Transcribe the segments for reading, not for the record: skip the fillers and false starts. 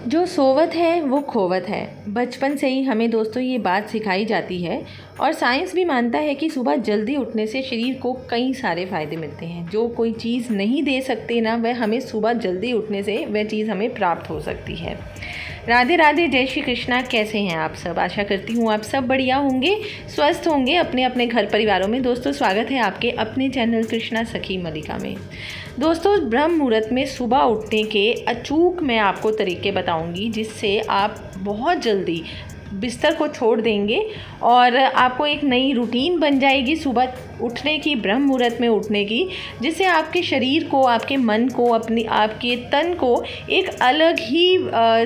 जो सोवत है वो खोवत है। बचपन से ही हमें दोस्तों ये बात सिखाई जाती है और साइंस भी मानता है कि सुबह जल्दी उठने से शरीर को कई सारे फ़ायदे मिलते हैं। जो कोई चीज़ नहीं दे सकते ना, वह हमें सुबह जल्दी उठने से वह चीज़ हमें प्राप्त हो सकती है। राधे राधे, जय श्री कृष्णा। कैसे हैं आप सब? आशा करती हूँ आप सब बढ़िया होंगे, स्वस्थ होंगे अपने अपने घर परिवारों में। दोस्तों स्वागत है आपके अपने चैनल कृष्णा सखी मलिका में। दोस्तों ब्रह्म मुहूर्त में सुबह उठने के अचूक मैं आपको तरीके बताऊंगी, जिससे आप बहुत जल्दी बिस्तर को छोड़ देंगे और आपको एक नई रूटीन बन जाएगी सुबह उठने की, ब्रह्म मुहूर्त में उठने की, जिससे आपके शरीर को, आपके मन को, आपके तन को एक अलग ही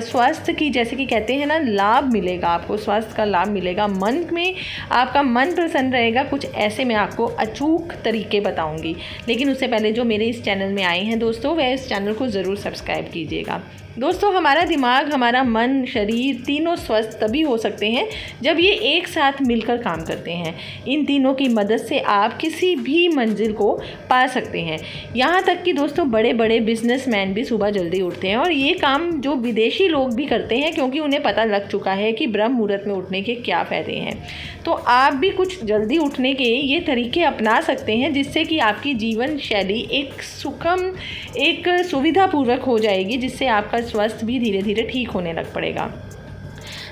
स्वास्थ्य की, जैसे कि कहते हैं ना, लाभ मिलेगा। आपको स्वास्थ्य का लाभ मिलेगा, मन में आपका मन प्रसन्न रहेगा। कुछ ऐसे मैं आपको अचूक तरीके बताऊंगी, लेकिन उससे पहले जो मेरे इस चैनल में आए हैं दोस्तों, वह इस चैनल को ज़रूर सब्सक्राइब कीजिएगा। दोस्तों हमारा दिमाग, हमारा मन, शरीर तीनों स्वस्थ तभी हो सकते हैं जब ये एक साथ मिलकर काम करते हैं। इन तीनों की मदद से आप किसी भी मंजिल को पा सकते हैं। यहाँ तक कि दोस्तों बड़े बड़े बिजनेसमैन भी सुबह जल्दी उठते हैं, और ये काम जो विदेशी लोग भी करते हैं, क्योंकि उन्हें पता लग चुका है कि ब्रह्म मुहूर्त में उठने के क्या फ़ायदे हैं। तो आप भी कुछ जल्दी उठने के ये तरीके अपना सकते हैं, जिससे कि आपकी जीवन शैली एक सुविधापूर्वक हो जाएगी, जिससे आपका स्वास्थ्य भी धीरे धीरे ठीक होने लग पड़ेगा।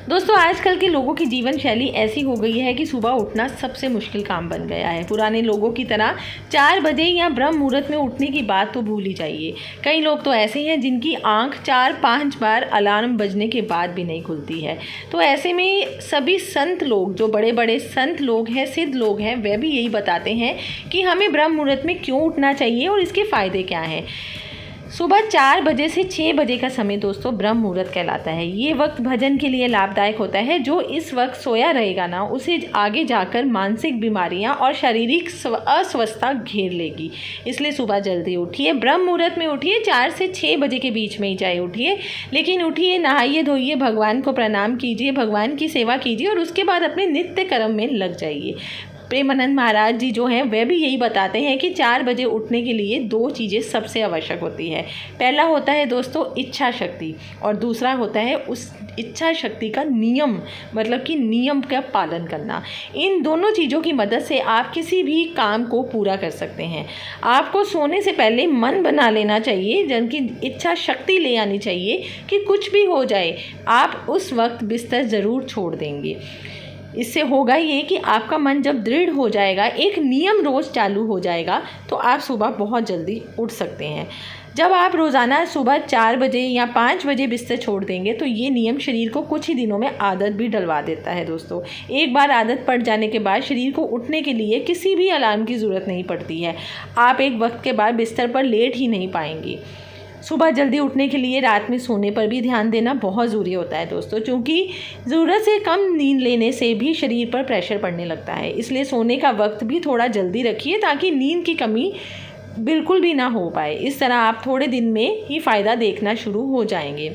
दोस्तों आजकल के लोगों की जीवन शैली ऐसी हो गई है कि सुबह उठना सबसे मुश्किल काम बन गया है। पुराने लोगों की तरह 4 बजे या ब्रह्म मुहूर्त में उठने की बात तो भूल ही जाइए। कई लोग तो ऐसे हैं जिनकी आंख 4-5 बार अलार्म बजने के बाद भी नहीं खुलती है। तो ऐसे में सभी संत लोग, जो बड़े बड़े संत लोग हैं, सिद्ध लोग हैं, वे भी यही बताते हैं कि हमें ब्रह्म मुहूर्त में क्यों उठना चाहिए और इसके फ़ायदे क्या हैं। सुबह 4 बजे से 6 बजे का समय दोस्तों ब्रह्म मुहूर्त कहलाता है। ये वक्त भजन के लिए लाभदायक होता है। जो इस वक्त सोया रहेगा ना, उसे आगे जाकर मानसिक बीमारियां और शारीरिक अस्वस्थता घेर लेगी। इसलिए सुबह जल्दी उठिए, ब्रह्म मुहूर्त में उठिए। 4 से 6 बजे के बीच में ही चाहे उठिए, लेकिन उठिए, नहाइए धोइए, भगवान को प्रणाम कीजिए, भगवान की सेवा कीजिए और उसके बाद अपने नित्य कर्म में लग जाइए। प्रेमानंद महाराज जी जो हैं वह भी यही बताते हैं कि 4 बजे उठने के लिए 2 चीज़ें सबसे आवश्यक होती है। पहला होता है दोस्तों इच्छा शक्ति, और दूसरा होता है उस इच्छा शक्ति का नियम, मतलब कि नियम का पालन करना। इन दोनों चीज़ों की मदद से आप किसी भी काम को पूरा कर सकते हैं। आपको सोने से पहले मन बना लेना चाहिए, जिनकी इच्छा शक्ति ले आनी चाहिए कि कुछ भी हो जाए आप उस वक्त बिस्तर ज़रूर छोड़ देंगे। इससे होगा ये कि आपका मन जब दृढ़ हो जाएगा, एक नियम रोज़ चालू हो जाएगा, तो आप सुबह बहुत जल्दी उठ सकते हैं। जब आप रोज़ाना सुबह 4 बजे या 5 बजे बिस्तर छोड़ देंगे, तो ये नियम शरीर को कुछ ही दिनों में आदत भी डलवा देता है। दोस्तों एक बार आदत पड़ जाने के बाद शरीर को उठने के लिए किसी भी अलार्म की ज़रूरत नहीं पड़ती है। आप एक वक्त के बाद बिस्तर पर लेट ही नहीं पाएंगे। सुबह जल्दी उठने के लिए रात में सोने पर भी ध्यान देना बहुत ज़रूरी होता है दोस्तों, क्योंकि ज़रूरत से कम नींद लेने से भी शरीर पर प्रेशर पड़ने लगता है। इसलिए सोने का वक्त भी थोड़ा जल्दी रखिए, ताकि नींद की कमी बिल्कुल भी ना हो पाए। इस तरह आप थोड़े दिन में ही फ़ायदा देखना शुरू हो जाएंगे।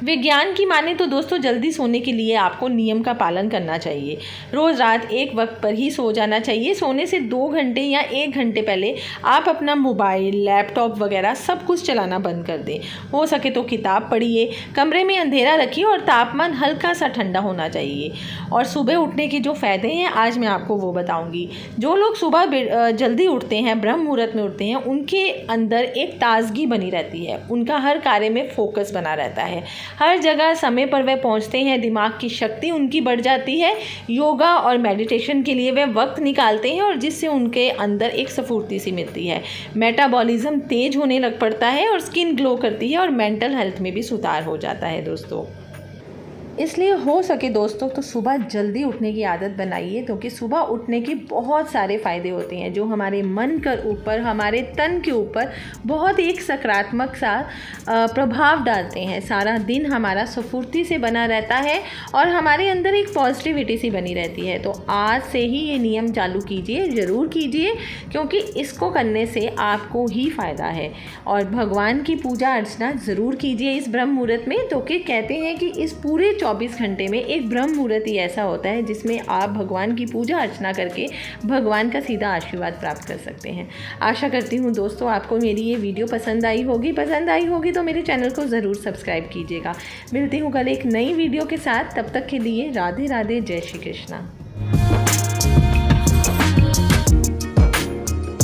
विज्ञान की माने तो दोस्तों जल्दी सोने के लिए आपको नियम का पालन करना चाहिए। रोज़ रात एक वक्त पर ही सो जाना चाहिए। सोने से 2 घंटे या 1 घंटे पहले आप अपना मोबाइल, लैपटॉप वगैरह सब कुछ चलाना बंद कर दें। हो सके तो किताब पढ़िए, कमरे में अंधेरा रखिए और तापमान हल्का सा ठंडा होना चाहिए। और सुबह उठने के जो फ़ायदे हैं आज मैं आपको वो बताऊँगी। जो लोग सुबह जल्दी उठते हैं, ब्रह्म मुहूर्त में उठते हैं, उनके अंदर एक ताजगी बनी रहती है। उनका हर कार्य में फोकस बना रहता है, हर जगह समय पर वे पहुंचते हैं, दिमाग की शक्ति उनकी बढ़ जाती है। योगा और मेडिटेशन के लिए वे वक्त निकालते हैं, और जिससे उनके अंदर एक स्फूर्ति सी मिलती है। मेटाबॉलिज्म तेज होने लग पड़ता है और स्किन ग्लो करती है, और मेंटल हेल्थ में भी सुधार हो जाता है दोस्तों। इसलिए हो सके दोस्तों तो सुबह जल्दी उठने की आदत बनाइए, क्योंकि सुबह उठने के बहुत सारे फ़ायदे होते हैं जो हमारे मन के ऊपर, हमारे तन के ऊपर बहुत एक सकारात्मक सा प्रभाव डालते हैं। सारा दिन हमारा स्फूर्ति से बना रहता है और हमारे अंदर एक पॉजिटिविटी सी बनी रहती है। तो आज से ही ये नियम चालू कीजिए, ज़रूर कीजिए, क्योंकि इसको करने से आपको ही फ़ायदा है। और भगवान की पूजा अर्चना ज़रूर कीजिए इस ब्रह्म मुहूर्त में, क्योंकि कहते हैं कि इस पूरे 24 घंटे में एक ब्रह्म मुहूर्त ही ऐसा होता है जिसमें आप भगवान की पूजा अर्चना करके भगवान का सीधा आशीर्वाद प्राप्त कर सकते हैं। आशा करती हूँ दोस्तों आपको मेरी ये वीडियो पसंद आई होगी तो मेरे चैनल को ज़रूर सब्सक्राइब कीजिएगा। मिलती हूँ कल एक नई वीडियो के साथ, तब तक के लिए राधे राधे, जय श्री कृष्णा।